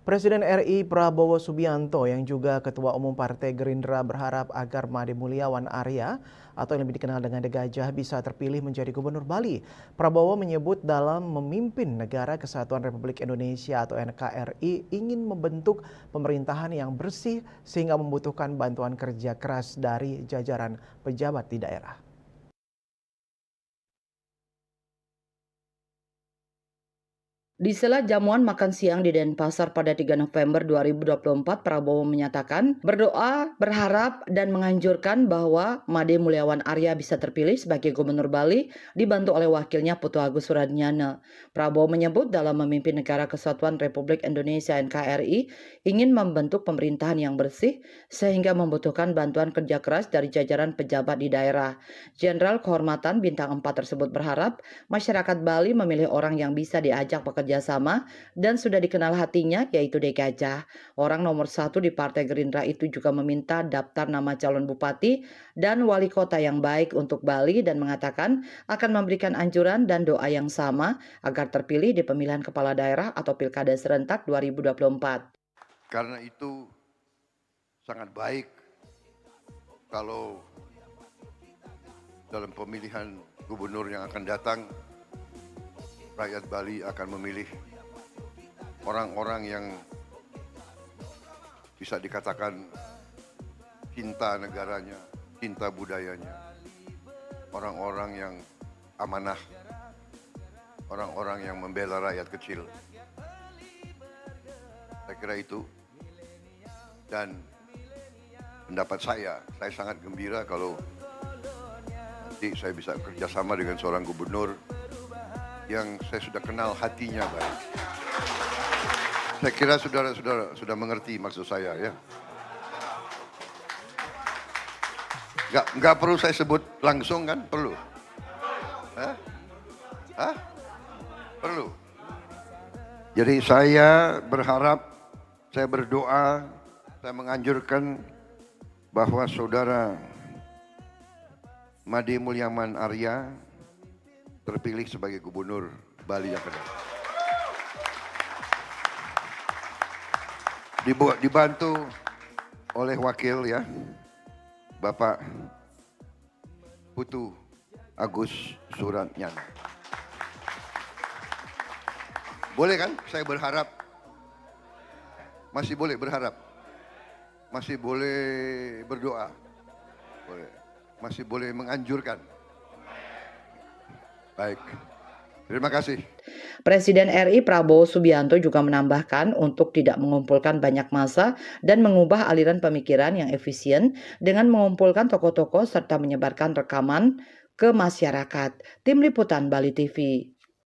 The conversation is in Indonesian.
Presiden RI Prabowo Subianto yang juga Ketua Umum Partai Gerindra berharap agar Made Mulyawan Arya atau yang lebih dikenal dengan The Gajah bisa terpilih menjadi Gubernur Bali. Prabowo menyebut dalam memimpin Negara Kesatuan Republik Indonesia atau NKRI ingin membentuk pemerintahan yang bersih sehingga membutuhkan bantuan kerja keras dari jajaran pejabat di daerah. Di sela jamuan makan siang di Denpasar pada 3 November 2024, Prabowo menyatakan berdoa, berharap, dan menganjurkan bahwa Made Mulyawan Arya bisa terpilih sebagai Gubernur Bali dibantu oleh wakilnya Putu Agus Suratnyana. Prabowo menyebut dalam memimpin Negara Kesatuan Republik Indonesia NKRI ingin membentuk pemerintahan yang bersih sehingga membutuhkan bantuan kerja keras dari jajaran pejabat di daerah. Jenderal Kehormatan Bintang 4 tersebut berharap masyarakat Bali memilih orang yang bisa diajak bekerja sama dan sudah dikenal hatinya, yaitu The Gajah. Orang nomor 1 di Partai Gerindra itu juga meminta daftar nama calon bupati dan wali kota yang baik untuk Bali dan mengatakan akan memberikan anjuran dan doa yang sama agar terpilih di pemilihan kepala daerah atau pilkada serentak 2024. Karena itu sangat baik kalau dalam pemilihan gubernur yang akan datang, rakyat Bali akan memilih orang-orang yang bisa dikatakan cinta negaranya, cinta budayanya, orang-orang yang amanah, orang-orang yang membela rakyat kecil. Saya kira itu, dan pendapat saya sangat gembira kalau nanti saya bisa kerjasama dengan seorang gubernur yang saya sudah kenal hatinya baik. Saya kira saudara-saudara sudah mengerti maksud saya ya. Nggak perlu saya sebut langsung kan? Perlu? Hah? Perlu. Jadi saya berharap, saya berdoa, saya menganjurkan bahwa saudara Made Mulyawan Arya terpilih sebagai Gubernur Bali yang kedua. Dibantu oleh wakil ya, Bapak Putu Agus Suratnyana. Boleh kan? Saya berharap, masih boleh berharap, masih boleh berdoa, boleh, masih boleh menganjurkan. Baik, terima kasih. Presiden RI Prabowo Subianto juga menambahkan untuk tidak mengumpulkan banyak massa dan mengubah aliran pemikiran yang efisien dengan mengumpulkan tokoh-tokoh serta menyebarkan rekaman ke masyarakat. Tim Liputan Bali TV.